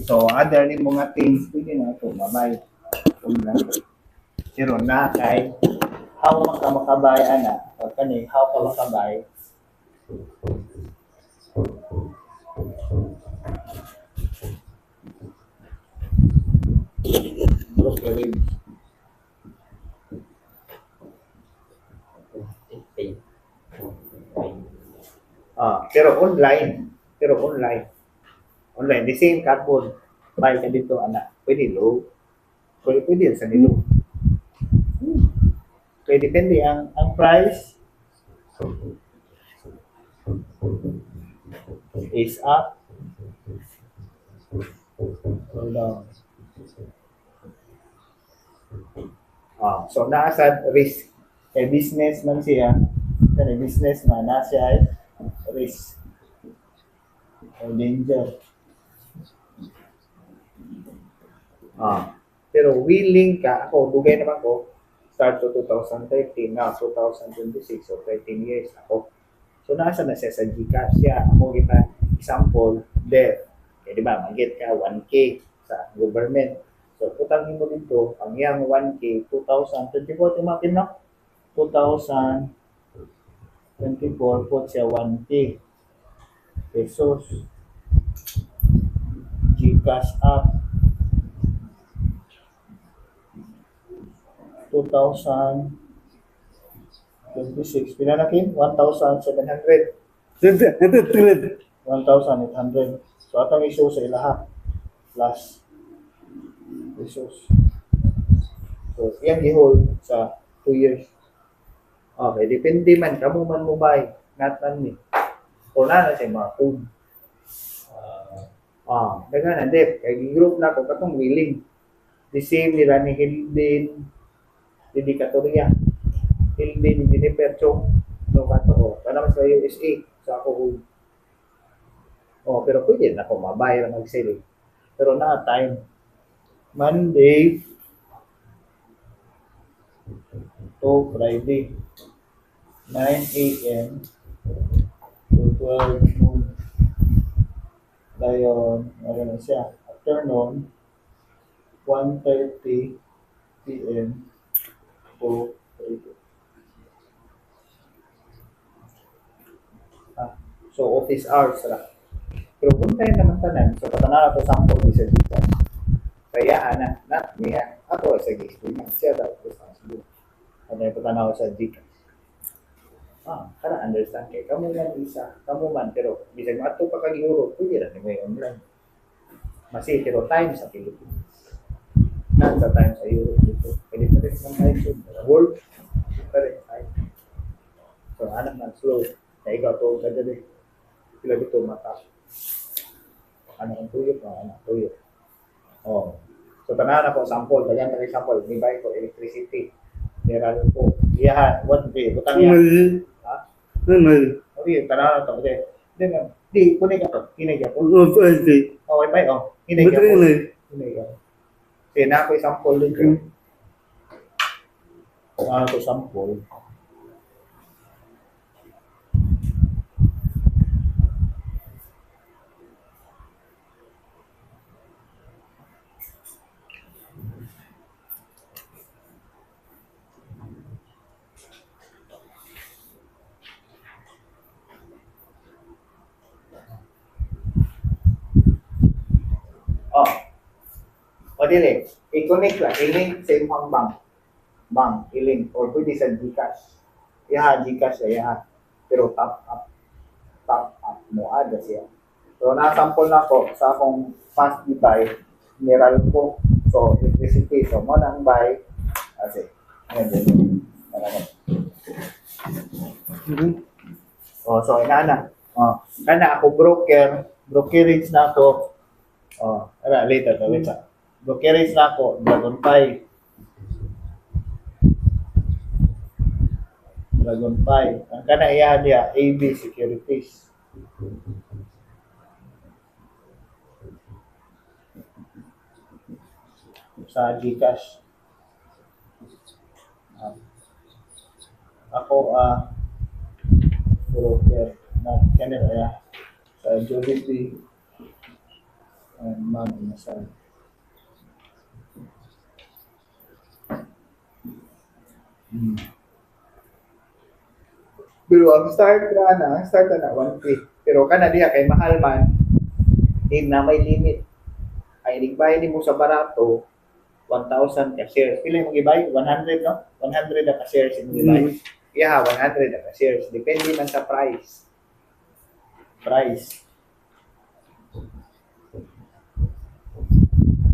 So, other ni mga things, pwede na ito, mamay. Pero na kay, how makabay, o kani, how ka makabay, brokerage. Pero online. Online, the same carbon. Buy ka dito, pwede low. Pwede sa nilo. Kaya depende ang price is up or down. So nasa risk. Kaya business man siya, kaya business man na siya ay risk or danger. Pero willing ka, ako, dugay naman ko, start to 2013, now 2026, so 13 years ako. So nasa na siya sa Gcash siya, ako kita, example, there. Kaya di ba, mag-get ka 1K sa government. So putangin mo dito, ang yang 1K, 2024, tumatin na? 2024, put siya 1K pesos. Gcash up 2026, pinanakin 1,700. 1,800. So atong issue sa ilaha plus pesos. So yan i-hold sa 2 years. Okay, depende man kamo man mo buy, not me. O na siya mga food. Dagan na dep, kay group na ko katong willing. The same nila ni Hildin, Dedicatoria. Hildin, Jennifer Chong, no kato. Para mas sa USA, sa ako. Pero pwede na ako mabayar mag-sell. Pero na time. Monday to Friday. 9 a.m. to 12 noon. Dayon, na siya. Afternoon, 1:30 p.m. to 3. So, office hours lang. Pero kung tayo naman tanan, so patanaw ito sample di sa Gcash. Kaya, not niya. Ako, sige, siya daw. Ano yung patanaw sa Gcash? Kana understand kay kamu man isa, kamu man pero bisag mato pa kag euro, pwede ra ni online. Masi pero time sa Pilipinas. Not sa time sa euro dito. Pwede pa rin ng time sa world. Pwede time. So anak man slow. Na ikaw to kadali. Sila dito mata. Ano ang tuyo pa, tuyo. So tanan ako sample, dagan na sample, ni buy ko electricity. Meron po. Iyahan, 1 day, butang yan. Okay, tanaw to. Di, kunin ka to. Kinig ako. Wi-Fi, Kinig ako. Kinig ako. Kaya na ako sample din ko. Ano ko sample. Dili, i-connect lang, i-link sa imong bank, i-link, or pwede sa Gcash. Gcash ya. Pero top up mo ada siya. So, na-sample na ko sa akong fast buy, mineral ko, so electricity, so mo nang buy, kasi, so ina kana ako brokerage na ako, later. Brokerage na ako, Dragonfly. Ang kanaiyahan niya, AB Securities. Sa Gcash. Ako, broker na kanina sa Jollibee. Mag-inasal. Pero ang start na 1K. Pero kana diha kay mahal man, na may limit. Ay nigbayad nimo sa barato 1,000 ka shares. Pila mo gibay? 100 no? 100 na ka shares mo gibay. Yeah, 100 na ka shares. Depende man sa price.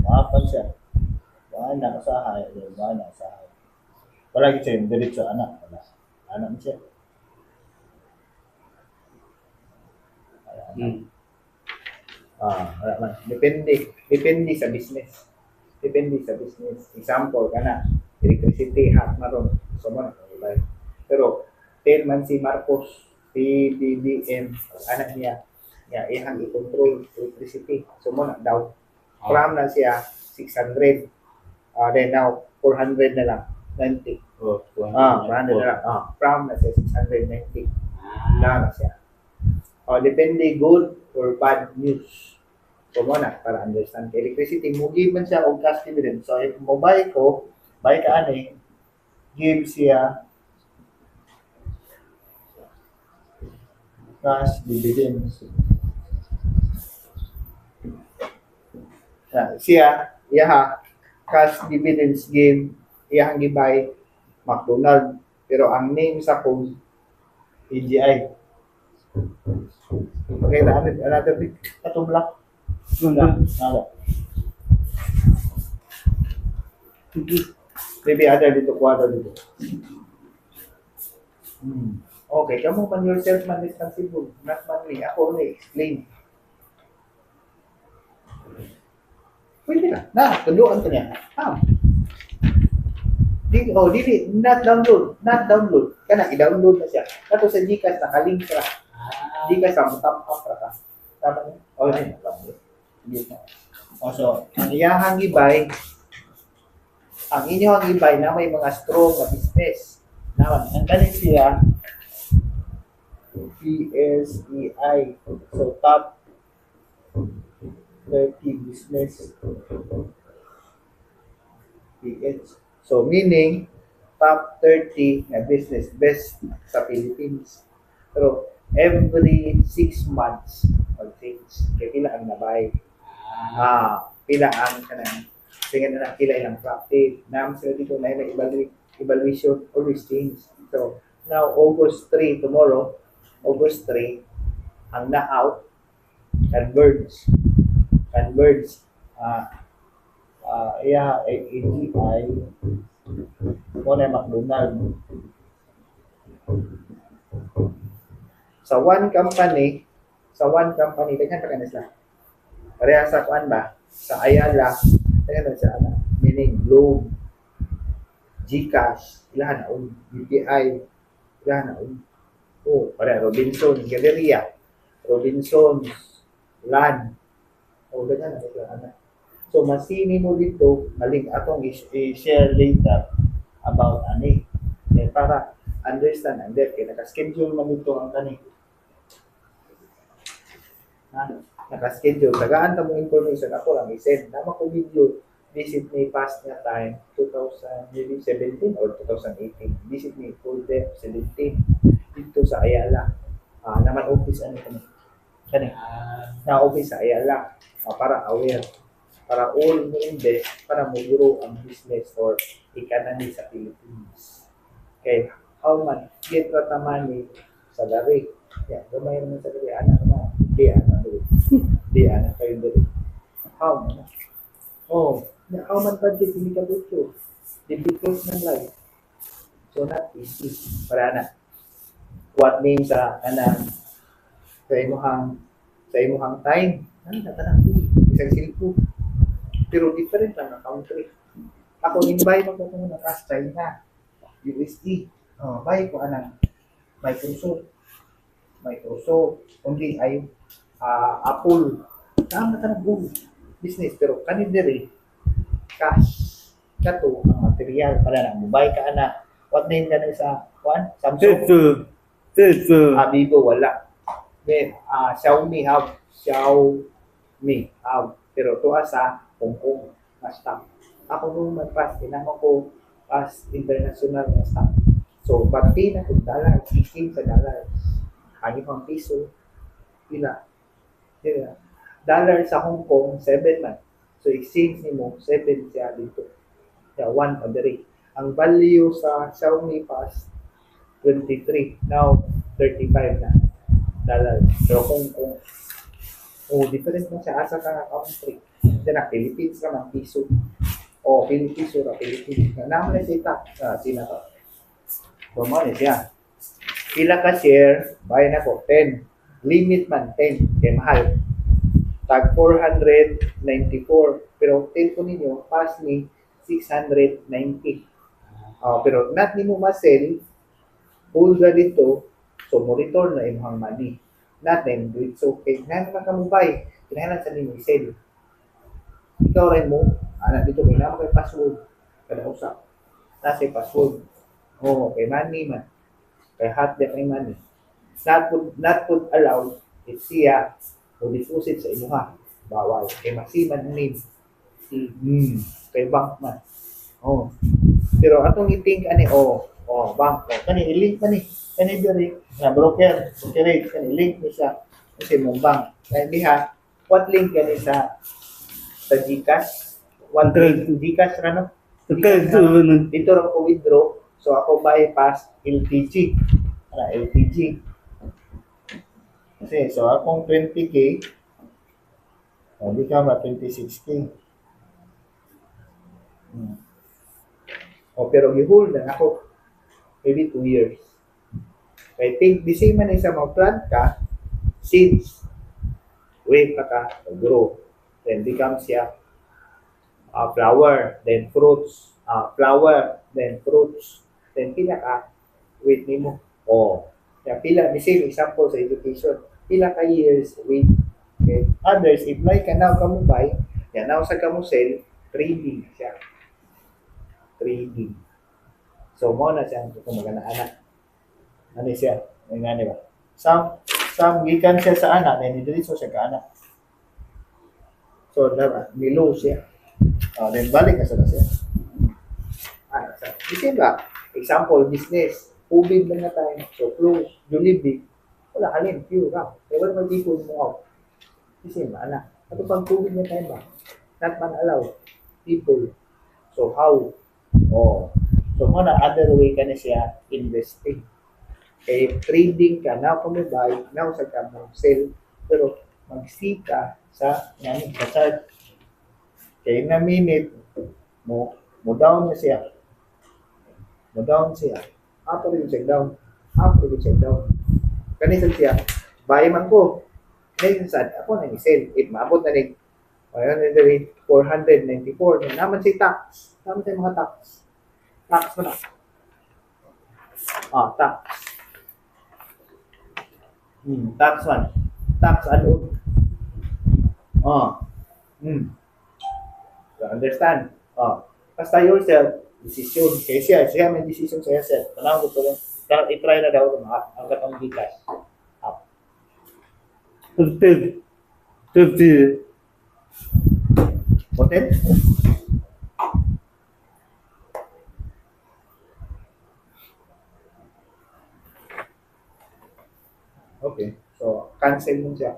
Mahapan siya. Wala usahay, wala usahay. Wala gid siya diretso anak, wala. Anak mo siya. Wala man. Depende sa business. Example kana, electricity half na ron. So mo na pero 10 man si Marcos, si BBM, anak niya, ihang i-control electricity. So mo na daw. From na siya 600. Then now 400 na lang. 90. 400 na lang. From na siya 690. Na siya. Depende good or bad news. So mo na para understand electricity mo give man siya og cash dividend. So if mo buy ka ani give siya cash dividends. Cash dividends give iyang gibay McDonald pero ang name sa phone AGI. Okay, another big katubla. Maybe other dito, quarter dito. Okay, kamu man yourself man responsible, not man me. Ako na explain. Pwede na. Tunduan ko niya. Dili, not download. Kana i-download na siya. Kato sa Gcash nakalink ra. Gcash sa tap up ra. Tama niya? Okay, so, ang inyong gibay na may mga strong na business. Ang kanin siya PSEI. So, top 30 business. PH. So, meaning, top 30 na business best sa Philippines. Pero, every 6 months or things, kaya pila ang nabay. Pila ang kanang tingnan na pila ilang profit. Nam sila dito na evaluation always change. So, now, August 3, tomorrow, August 3, ang na-out, converge. AGI, mo na McDonald. Sa one company, daghan pa kanila. Pareha sa kuan ba? Sa Ayala, daghan sa meaning Globe, Gcash, ilahan na BPI, ilahan na pareha Robinson, Galleria, Robinsons, Land, daghan na sila. So masini mo dito, maling atong i-share later about ani. Para understand and then naka-schedule man dito ang kani. Naka-schedule. Tagaan ta mo information ako lang i-send. Nama ko video. Visit me past niya time 2017 or 2018. Visit me full day 17 dito sa Ayala. Naman office ano kani. Na office sa Ayala. Para aware. Para all mo invest para mo grow ang business or economy sa Philippines. Okay, how man get rata money sa lari. Gamay naman sa lari. Anak mo. Di anak kayo dali. How man? How man pa din hindi ka buto. Difficult ng life. So not easy. Para na. What name sa sa imuhang time. Natanang isang silpo. Pero different lang ang country. Ako, in-buy mo ko na cash China, USD. Buy ko Microsoft. Kundi ay Apple. Tama ka na business. Pero kanindiri, cash. Kato ang material. Para na, buy ka na. What name ka na sa Samsung? Vivo, wala. Then, Xiaomi have. Pero tuwa sa Hong Kong na stock. Ako nung magpas, tinama ko as international na stock. So, pati na kung dollar, iking sa dollar. Ano pang piso, pila. Pila. Dollar sa Hong Kong, 7 man. So, exchange ni mo, 7 siya dito. Yeah, 1 on the rate. Ang value sa Xiaomi Pass, 23. Now, 35 na dollars. Pero Hong Kong, different na siya. Asa ka nga country. Ito na, Philippines ka ng piso. Philippines ra, Philippines. Naman na siya sina to. So, mo na siya. Pila ka share, bayan ako, 10. Limit man, 10. Kaya mahal. Tag 494. Pero 10 ko ninyo, pass ni 690. Pero not ni mo ma-sell, hold na dito, so monitor na imong money. Not then, do it so okay. Ngayon naman ka mo buy, kinahalan sa ninyo i-sell. Ikaw rin mo, dito may naman kay password. Kada usap. Nasa password. Kay money man. Kay hot dep ay money. Not put allowed, it's siya, o deposit sa imuha. Bawal. Kay masiman ang name. Kay bank man. Pero atong i-think bank. Kani i-link man ni. Kani direct na broker. Kani link ni siya kasi mong bank. Kaya diha, what link kani sa GCash? One link GCash ra no? Dito ra ko withdraw. So ako bypass LTG. LTG. Kasi so akong 20k di ka ba 26k. Pero i-hold na ako maybe 2 years. I think the same man sa mag-plant ka, seeds, wait pa ka, grow. Then becomes siya flower, then fruits, flower, then fruits. Then pila ka, wait nimo. Pila, the same example sa education. Pila ka years, wait. Okay. Others, if like ka now ka mo buy, now sa ka mo sell, trading siya. Trading. So, mo na siya kung magana-anak. Ano siya? May nga ba? Some gikan siya sa anak, then diretso siya ka anak. So, nilo siya. Then balik na siya. Kasi ba? Example, business. COVID lang na tayo. So, close. Jollibee. Wala halin. Pure lang. Kaya wala mag-ipon mo out. Kasi ba, anak? Ano pang COVID na tayo ba? Not man allowed. People. So, how? So, muna, other way ka na siya investing. Trading ka, now kung may buy, now sa ka mo sell, pero mag-see ka sa namin sa chart. Kaya na minute, mo down na siya. Mo down siya. After you check down. Kanisan siya, buy man ko. Ngayon sad, ako na i-sell. If maabot na rin, 494, naman si tax. Naman sa mga tax. Tax mo na. Tax. Tax one. Tax ano? So understand? Basta yourself, decision. Kaya siya may decision sa yourself. Tanawag ko rin. I-try na daw ang katong gikas. 50. Hotel? Okay. So, cancel mo siya.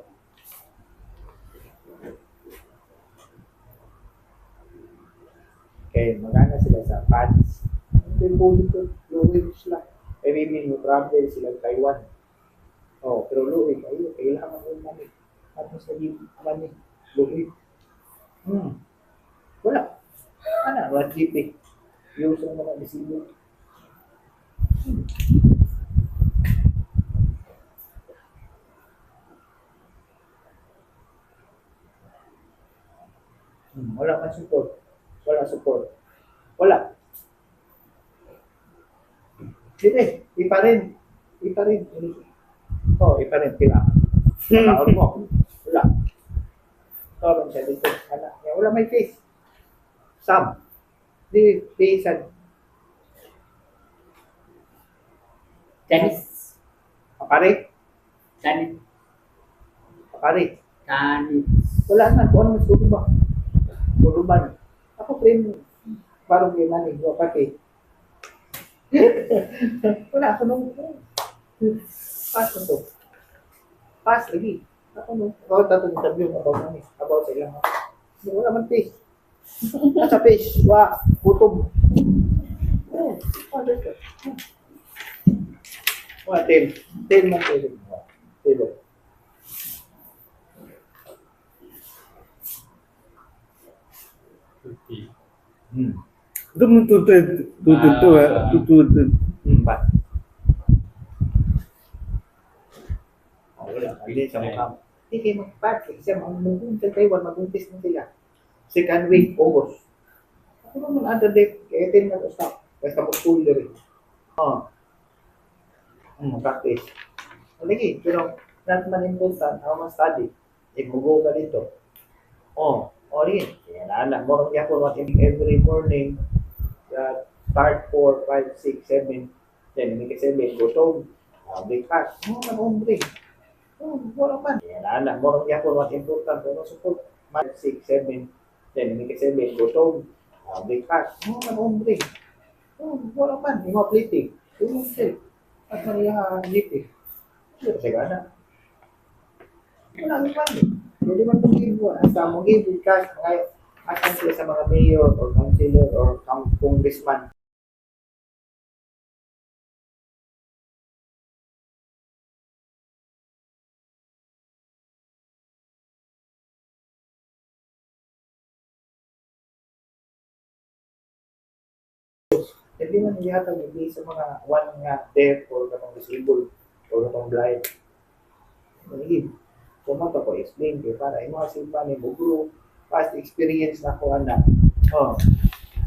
Okay, magana sila sa funds. Hindi po dito, luwin sila. Maybe yung travel sila Taiwan. Pero luwin, kailangan mo namin. At mas naging money, luwin. Wala. What GP? Yung sa mga disibo. Wala man support. Wala support. Wala. Sige, iparin. Iparin. Pila. Makaon mo. Wala. Torong siya dito. Wala may face. Sam. Di, facean. Chinese. Apare. Chinese. Apare. Tani. Wala na, kung ano mas ba? Turuban. Ako frame, parang gimana eh, pati. Wala ako nung, pass na to. Pass lagi. Ako nung, ako tatong interview about sa ilang. Wala man fish. Nasa fish, kutob. Ano ito? Wala, 10. 10 man pwede. 10. Itu tutup. Empat. Wala, hindi siya mukha. Hindi kayo mag-pass. Kasi mag-buntis sa Taiwan, mag-buntis na sila. Second week, August. Ako naman other date, kaya 10 na stop. Basta mag-school na rin. Practice. Lagi, pero not man important how much study. If mo go ka dito. Rin. Kaya na, morong niya po every morning. Start 4, 5, 6, 7. Then, may kasi 7, go home. Breakfast. Hombre. Wala man. Kaya na, morong niya po important. Pero support. 5, 6, 7. Then, may kasi 7, go home. Breakfast. Hombre. Wala man. Yung mga plating. Yung mga at maniya lipi. Hindi kasi gana. Wala naman eh. Hindi man itong giveaway. Hasta mong giveaway cash, mga asan sila sa mga mayor or councilor or congressman. Hindi man niyata hindi sa mga one nga deaf or katong disabled or katong blind. Manigib. Kumaka ko explain kayo para yung mga simpa ni Bugro, past experience na ko anak.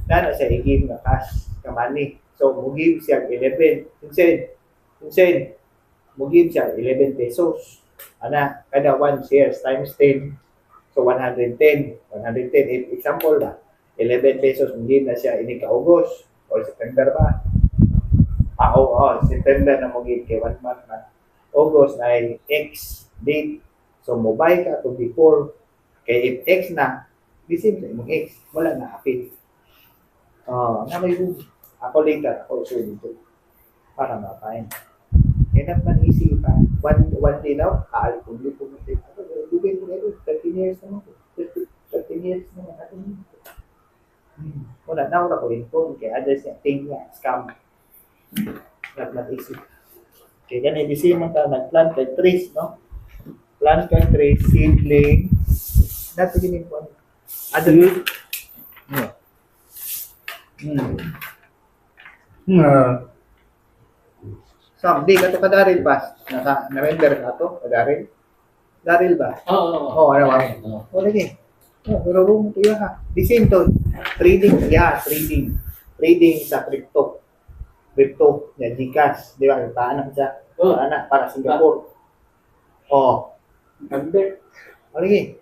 Nana siya i-give na cash ka money. So, mo-give siya 11. Instead, mo-give siya 11 pesos. Kada 1 shares times 10. So, 110. 110. Example ba? 11 pesos mo-give na siya ini ka-August or September ba? September na mo-give kay 1 month na. August ay X date. So, mobile ka to before. Kay if X na, the same sa imong X. Wala na appeal. Na may room. Ako later, ako sulit ito. Para mapain. Kaya naman easy pa. One day daw, public po natin. Dugay po ngayon, 13 years naman po. 13 years naman natin. Wala na ako inform kaya others niya, think niya, scam. Not easy. Kaya ganun, ibisi mo ka, nag-plant kay trees, no? Plant kay trees, seedling. Dati ginin po. Other Di ka to kadaril pa. Na-render ka to, kadaril. Daril ba? Oo. Ano ba? Lagi. Pero room to yan ha. The same to. Trading. Trading sa crypto. Crypto. Yan, Gcash. Di ba? Paanak siya. Paanak para Singapore. Number. Lagi.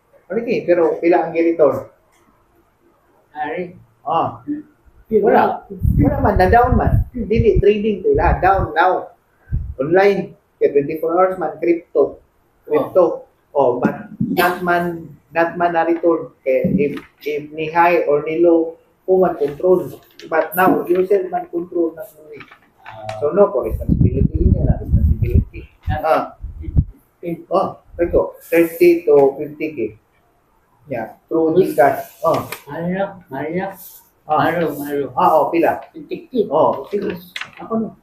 Pero pila ang giritor? Ari. Wala man, na-down man. Hindi, trading to ila. Down now. Online. Kaya 24 hours man, crypto. But not man na return. Kaya if ni high or ni low, who man control. But now, yourself man control na money. So no, for responsibility niya na responsibility. Ito, 30 to 50K. Yeah, through Gcash. Pila. Tiktik. Sige. Ako no.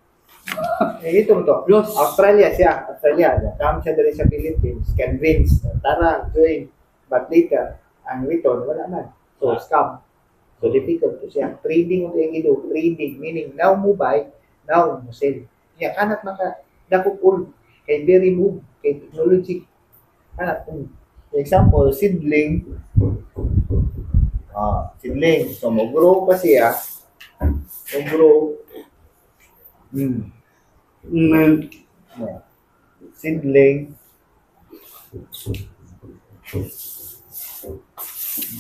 Ito mo to. Australia. Come siya dali sa Philippines. Convince. Tara, join. But later, ang return, wala man. So, scam. So, difficult to siya. Trading mo yung ido. Trading, meaning, now mo buy, now mo sell. Kaya, kanat maka, nakupul. Kay very move. Kay technology. Kanat mo. For example, seedling. Seedling. So, mag-grow pa siya. Mag-grow. Seedling.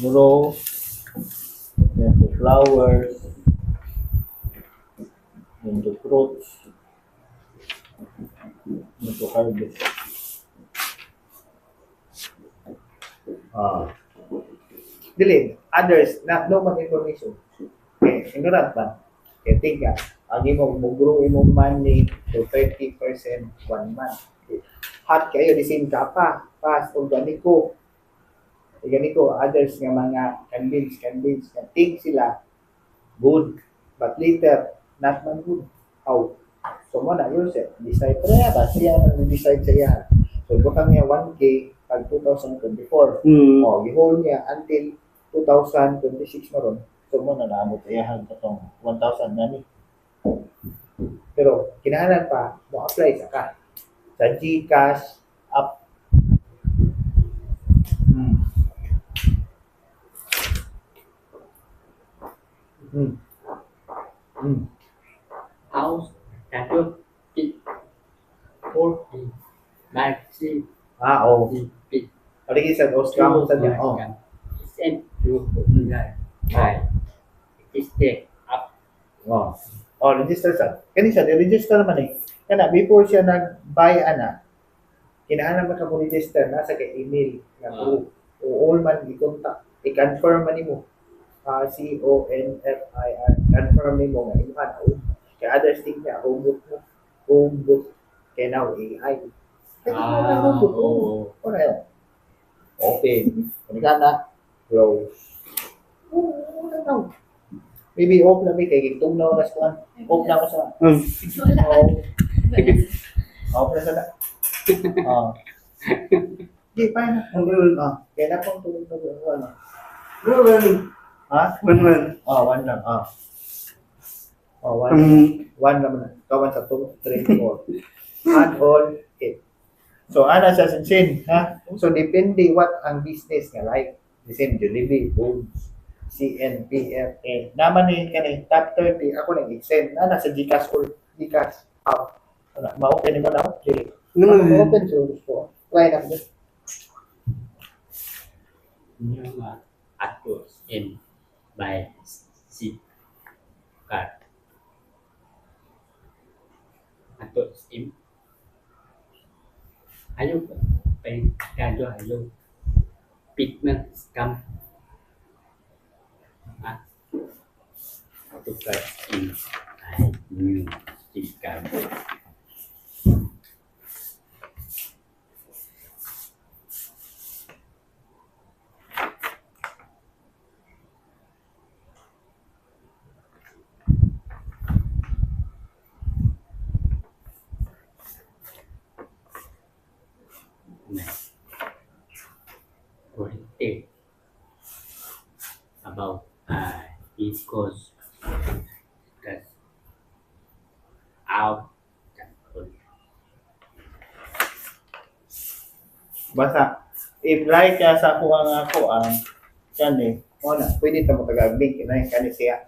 Grow. Into flowers. Into fruits. Into harvest. Ah. Dili, others, no man information. Okay, ignorant man. Kaya tingka, ang mo grow imong money to 30% 1 month. Hot kayo, disin ka pa, fast, organiko. Organiko, others nga mga convince, na think sila, good, but later, not man good. How? So mo na, yourself, decide. Pero ba, siya man decide sa iya. So, butang niya 1K pag 2024. O, i-hold niya until 2026 na ron. So, mo na naamot iyahan itong 1,000 na ni. Pero, kinahanglan pa, mo apply sa ka. Sa GCash, up. Hmm. Hmm. Hmm. House, tattoo, pit, 40, maxi, Oo. pit, Paligid sa Oscar sa niya. Oh. send to right. It is up. Oh. Oh, register sa. Kani siya, register naman eh. Kana before siya nag-buy ana, kinahanglan man ka mo register na sa kay email nga proof. O all man i-contact, i-confirm man nimo. CONFIR, confirm nimo nga imo na. Kay others think na home book kay now AI. Oo. Ano yun? Open. Kani ka na, close. Ano? Maybe off na may kay tugnaw na sa off na ako sa off na sa na. Ah. Di pa na. Kaya na pong tulog na ano. Ha? 1 One lang. One naman na. Kawan sa 2, 3, 4. Add all 8. So, ana sa sin, ha? So, depende what ang business nga like. The same, Jollibee, Foods, CNPFA. Naman ni kani top 30 ako nang extend na nasa GCash or GCash out. Ma-open mo na ako. Okay. Ma-open source ko. Try na ko. Nhưng mà actors in by C card. Actors in ayunไปการด้วยayun ปิดมันกำอ่ะทุกการอินไอ้มือจิตการ 48 about because that out Basta, i-apply ka sa ako ang kani. O na, pwede ito magag-link na yung kani siya.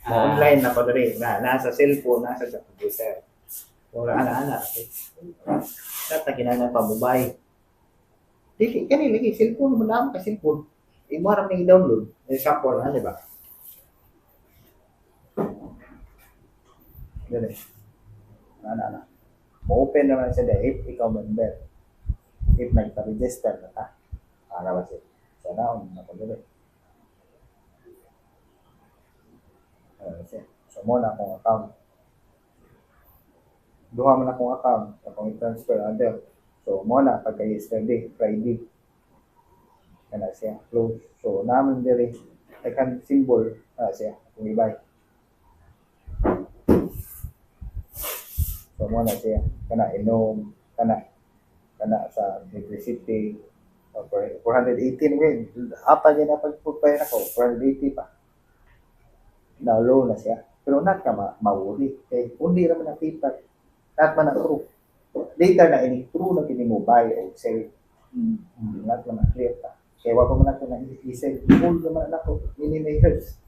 Online na ko dali na nasa cellphone, nasa sa computer. Wala ana. Sa kinahanglan pa mobile. Dili kani lagi cellphone mo na ka cellphone. Imo ra ni download. Example, ano ba? Dili. Ana. Open naman siya dahil if ikaw member. If nagpa-register na ka. Para ba siya? Sana na ko dili. So mo na akong account. Duha man akong account, akong i-transfer other. So mo na pagka yesterday, Friday. Kana siya close. So naman diri kan symbol siya kung ibay. So mo na siya kana inom kana sa electricity 418 win. Apa din na pagpupay na ko 480 pa. Na low na siya. Pero not ka mawuri. Kaya kundi naman ang feedback. Not man ang true. Later na ini true na kini mo buy or sell. Not naman clear pa. Kaya wala man ako na i-sell. Full naman ako. Mini-makers.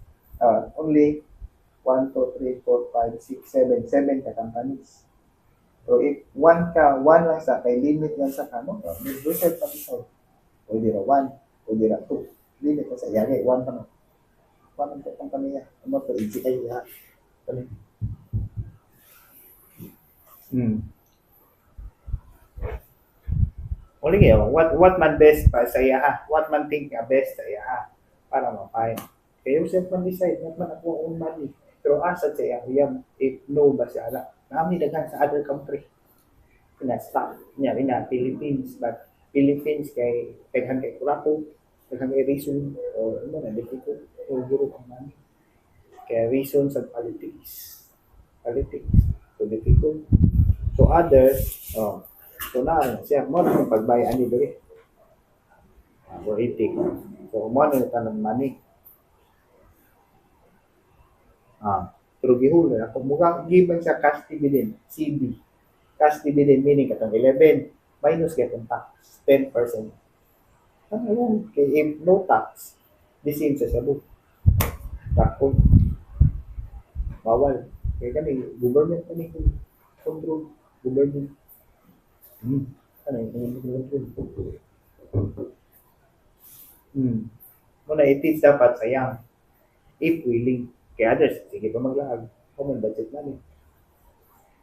Only 1, 2, 3, 4, 5, 6, 7 ka companies. So if one lang sa kay limit lang sa kano, may research pa ito. Pwede na 1, pwede na 2. Limit na sa yagay, 1 pa na. 1 ang company niya. Ano to, EGI ha. Uli kayo, what man best pa sa iya ha? What man think nga best sa iya ha? Para ma-find. Kaya yourself man decide, not man ako own money. Pero asad sa iya, if no ba siya ala. Nami daghan sa other country. Pinastop niya rin na Philippines, but Philippines kay daghan kay Kurapo, daghan kay reason, o ano na, difficult, o guro ang money. Kaya reason sa politics. Politics. So difficult. So others, so na siya mo na yung pagbayaan ni diri. Or itik. So mo na yung tanong money. Pero gihulay ako mukhang given sa cash dividend, CB. Cash dividend meaning katong 11 minus getong tax, 10%. Ano yun? Kaya if no tax, the same sa sabu. Takot. Bawal. Kaya kami, government kami control. Government. Ano yung control? Muna itis dapat sayang. If willing. Kaya others, sige pa maglaag. Common budget money.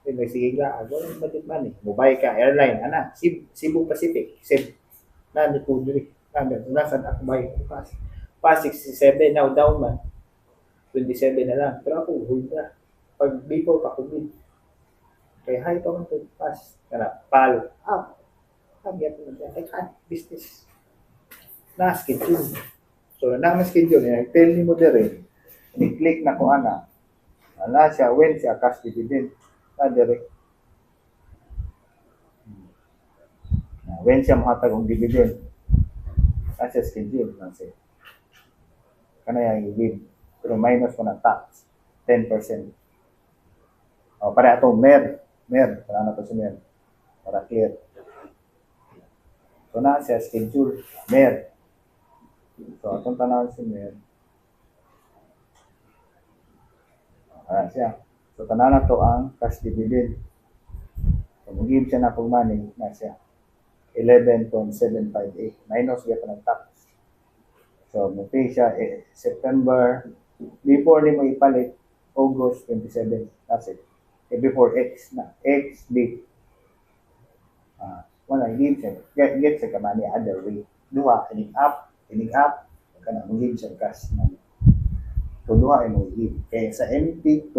May sige laag. Walang budget money. Mobile ka, airline. Ana, Cebu Pacific. Nandito po dito. Nasaan ako ba yung pa 67 now down man. 27 na lang. Pero ako, hold na. Pag before pa COVID. Kaya high pa man to pass. Kana, pal. Get mo na. I can't business. Na-schedule. So, na-schedule. Tell ni mo dire. Ni-click na ko ana. Ana siya, when siya cash dividend. Na dire. When siya mahatag ang dividend. Na siya schedule. Kana yung win. Pero minus ko na tax. 10%. Para ito, mer. Para na to si mer. Para clear. So na siya schedule. Mer. So atong tanaw si mer. Siya. So tanaw na to ang cash dividend. So mag-give siya na kung money na siya. 11.758. Minus siya pa ng tax. So mag-pay siya September. Before ni mo ipalit, August 27. That's it. Before X na. X date. Wala, give siya. Get siya ka money other way. Duha, inig up. Kana, mag-give siya cash money. So, duha ay mag-give. Kaya sa MP2,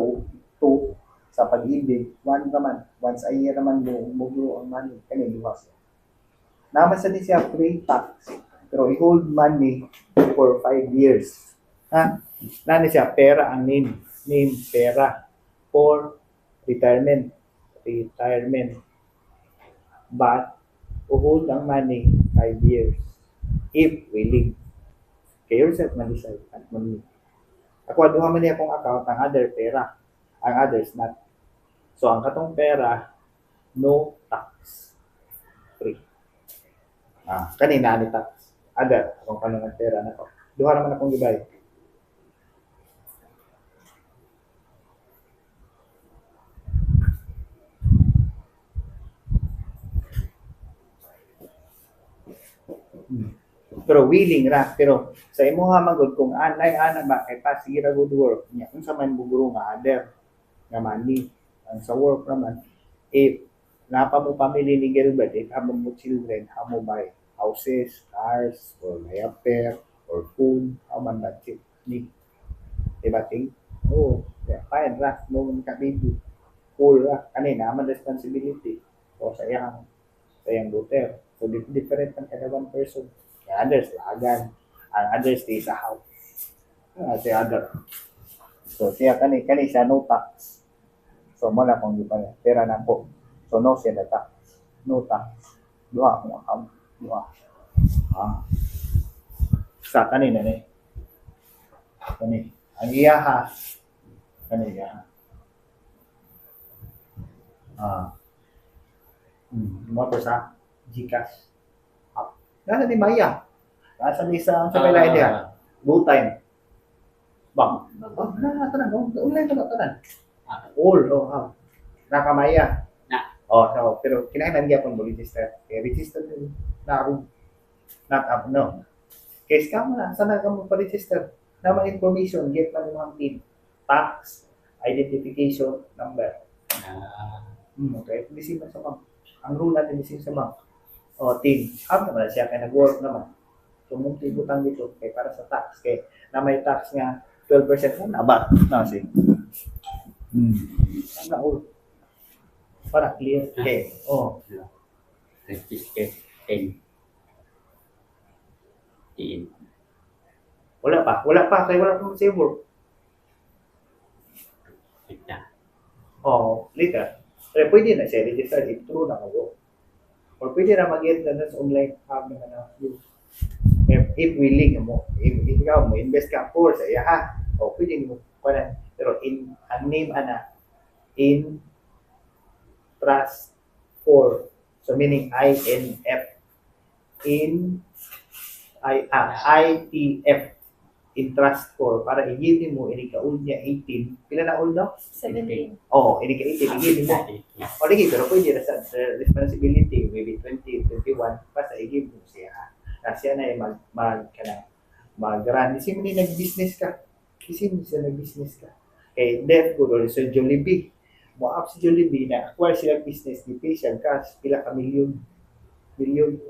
sa pag-ibig, one naman. Once a year naman muglo ang money. Kaya duha siya. Naman sa siya free tax. Pero i-hold money for 5 years. Nani siya, pera ang name. Name, pera. For retirement. But, hold ang money 5 years. If willing. Kaya yourself man-decide at money. Ako, duha man niya akong account, ang other pera. Ang others not. So, ang katong pera, no tax. Free. Kanina, ni tax. Other, kung kanong pera na ko. Duha naman akong gibay. Pero willing ra, pero sa imo ha magud kung anay ana ba kay pa sige ra good work nya unsa man buguro nga other nga money ang sa work naman if napa mo family ni Gilbert, if amo mo children, amo buy houses, cars, or mayapper, or food, how man budget ni diba ting fine ra no man ka baby full ra kanina man responsibility o sa iyang daughter so different man kada one person. The others lagan, ang others stay sa house. Si other. So siya kani siya no tax. So mo na kung di pa pera na po. So no siya na tax. No tax. Duha mo account. Duha. Sa kanina ni. Kani. Ang iya ha. Kani iya ha. Mo to sa GCash. Nasa ni Maya. Nasa ni sa kailangan niya. Go time. Bang. Tanan. Online to tanan. All. Nakamaya. So, pero kinahanglan gyapon mo register. Kaya register na room. Not up, no. Case ka mo na. Sana ka mo pa-register. Nama information. Get na mo ang PIN. Tax. Identification number. Okay. Listen mo sa bank. Ang rule natin listen sa bank. O, team. Ano naman siya, kaya nag-work naman. So, munti butang dito, kay para sa tax. Kay na may tax nga 12% mo, nabat. Na, si. Ang all. Para clear. Okay. Oh. Certificate 10. Wala pa. Kaya wala pang receiver. Ito. Oh, later. Pero pwede na siya register if true na kayo. Or pwede na mag-get na sa online hub na if willing mo. If ikaw mo, invest ka for sa iya ha. O pwede mo. Pero ang name in trust for. So meaning INF. ITF. In trust for. Para i-give mo, ini ka-old niya 18. Pila na old no? 17. Oo, ini ka 18. I-give mo. O lagi, pero pwede na sa responsibility, maybe 20, 21, basta i-give mo siya. Kasi na ay mag-run. Kasi mo nag-business ka. Kasi mo siya nag-business ka. Eh, death good or so Jollibee. Mo-up si Jollibee na acquire sila business, di pay siya cash, pila ka milyon.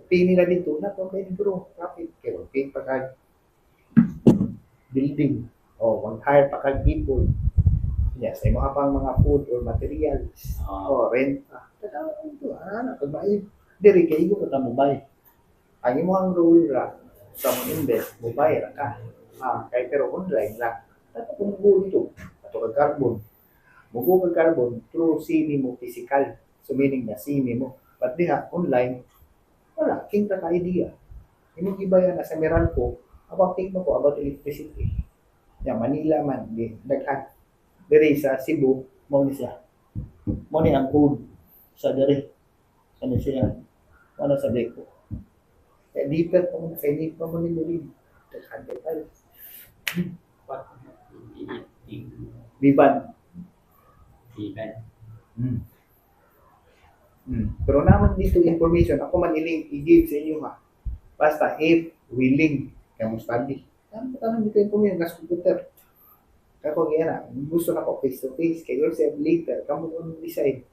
Pay nila dito na, kung pwede bro, profit. Pero pay pa ka building. O, mag-hire pa ka people. Yes, ay mga pang mga food or materials. O, rent. Tatawa ito, pagbayad. Diri, kayo ko ka mobile. Ang imong rule ra sa invest, mobile ra ka. Kaya pero online lang. Dapat kumuha dito. Ato kag carbon. Mugo kag carbon through SIMI mo physical. So meaning na SIMI mo. But diha, online, wala. King ka idea. Imong gibayan na sa Meralco, about think mo ko about electricity. Ya, Manila man, di, daghan. Diri sa Cebu, mo ni siya. Mo ni ang code sa diri. Ano siya? Ano sa Beko? Kaya deeper pa mo, kaya deeper pa mo ni Murid. Daghan tayo. Biban. Pero naman dito information, ako man i-give sa inyo ha. Basta if willing, kaya mo study. Tanong dito information, gas computer. Kako kaya na, gusto na ko face to face, kay yourself later, kamu mo decide.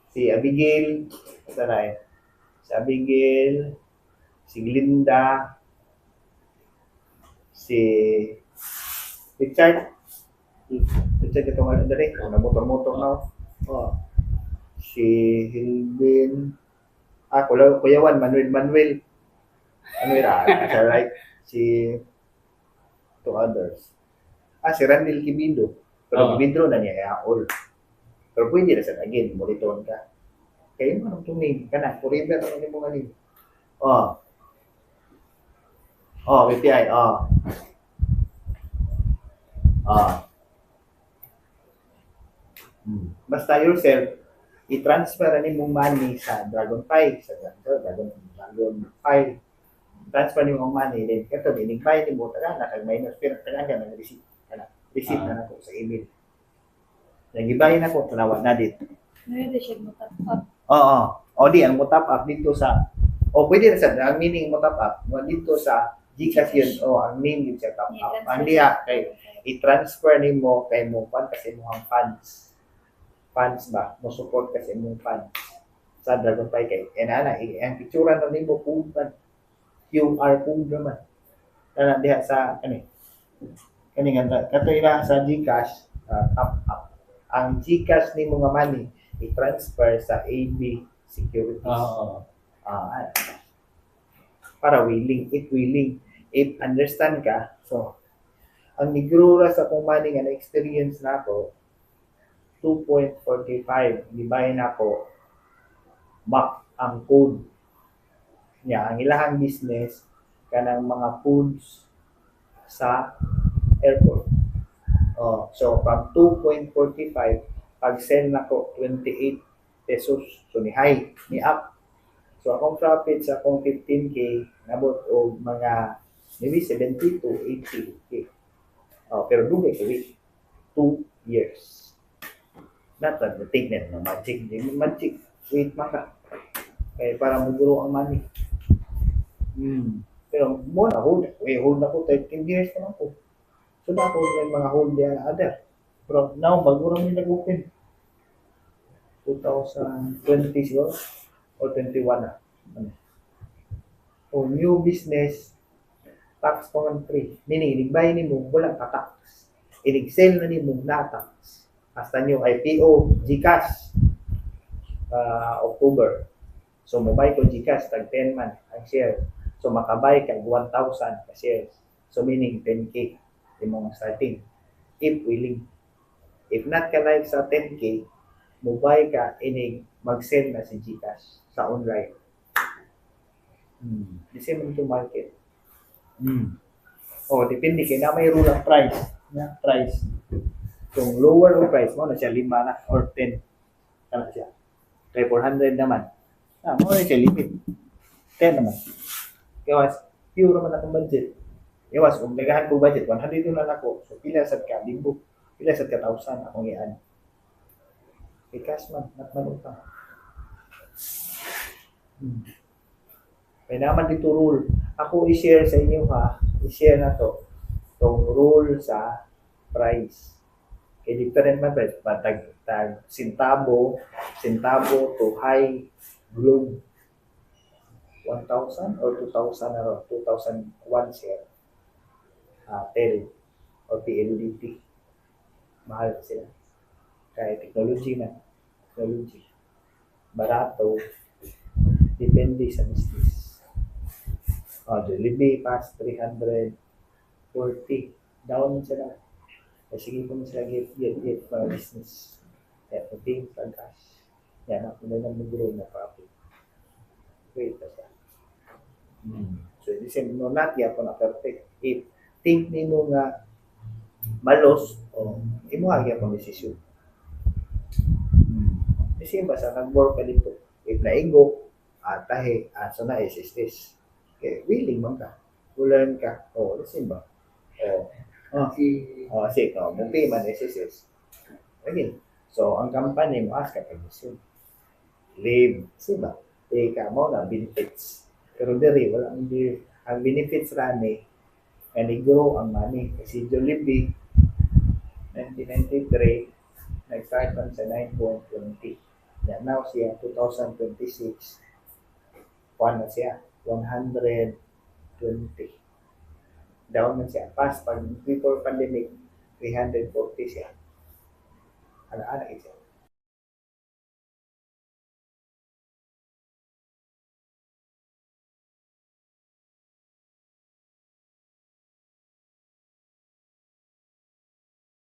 Si Abigail, si Abigail, si Glinda, si Richard ito nga dali, motor-motor na. Si Hilbin, Kuyawan, Manuel, right? Si two others. Si Randall Kibindo. Pero Kibindo na niya, all. Pero pwede na sa again, monitor ka. Kaya mo anong tuning ka na, forever ang mo galing. BPI, Basta yourself, i-transfer ni mong money sa Dragon Pie, Dragon Pie. Transfer ni mong money, then ito, binigpay ni mo, taga na, kag-minus, pero taga na, receipt na ako sa email. Nagibayin ako, tanawa na dito. Pwede siya mo-top-up. Di, ang mo-top up dito sa, pwede na sa, ang meaning mo-top up, dito sa Gcash yun, ang name dito sa top up. Ang diya, kay, i-transfer ni mo, kay mo, kasi mo ang funds ba, mo support kasi mo funds sa Dragon Pie kay, ang picture na ni mo, QR code naman. Diha sa, kato ila sa Gcash, top up. Ang Gcash ni mga money, i-transfer sa AB Securities. Para willing, if understand ka, so, ang nigrura sa kung money nga na-experience na ako, 2.45, gibayin ako, MAC ang code niya, ang ilahang business, kanang mga foods sa airport. So from 2.45, pag-sell na ko 28 pesos. So ni high, ni up. So akong profit sa akong 15K, nabot o mga maybe 70 to 80K. Pero dugay ko 2 years. Not that the take na magic. Magic. Wait maka. Kaya para maguro ang money. Pero mo na hold na ko 13 years na ako. So na ako yung mga hold yan other. Pero now, bago rin nag-open. 2020 siguro. o 21 na. Ano? O new business, tax pa man free. Meaning, inig-buy ni mo, walang ka-tax. Inig-sell na ni mo, na-tax. Hasta new IPO, GCash, October. So, mabay ko GCash, tag 10 man ang share. So, makabay ka 1,000 ka shares. So, meaning 10K yung mga starting. If willing. If not ka like sa 10K, mabay ka, inig, mag-sell na si GCash sa online. The same to market. Oh, depende kay na may rule of price. Na price. Kung lower ang price mo na siya 5 na or 10. Kana siya. Kay 400 naman. Mo na siya limit. 10 naman. Kaya pure naman akong budget. Iwas, kung nagahan ko budget, 100 na lang ako. So, pila sad ka, limbo. Pila sad ka 1,000 akong iyan. Kay cash man, not man utang. May naman dito rule. Ako i-share sa inyo ha. I-share na to. Itong rule sa price. Kaya different man price. Tag centavo to high globe. 1,000 or 2,000 na 2,001 share. TEL or PLDT. Mahal sila. Kaya technology na. Technology. Barato. Depende sa business. Jollibee past 340 down sila. Sige po sila get para business. Kaya pati sa cash. Yan ako na lang mag-grow na profit. Wait pa siya. So the same no not yet po na perfect. If think nimo nga malos o imo agi po desisyon. Kasi basta nag-work ka dito. If naigo, tahe, so na is. Okay, willing man ka. Ulan ka. Kasi ba? Sige, buti man SSS. Again, so ang company mo ask ka permission. Leave, ba? Ka mo na benefits. Pero diri, wala ang benefits rani, and grow ang money. Kasi Jollibee, 1993, nag-start man sa 9.20. Now siya, 2026, na siya. 120. Down man siya. Past, before pandemic, 340 siya. Ano siya.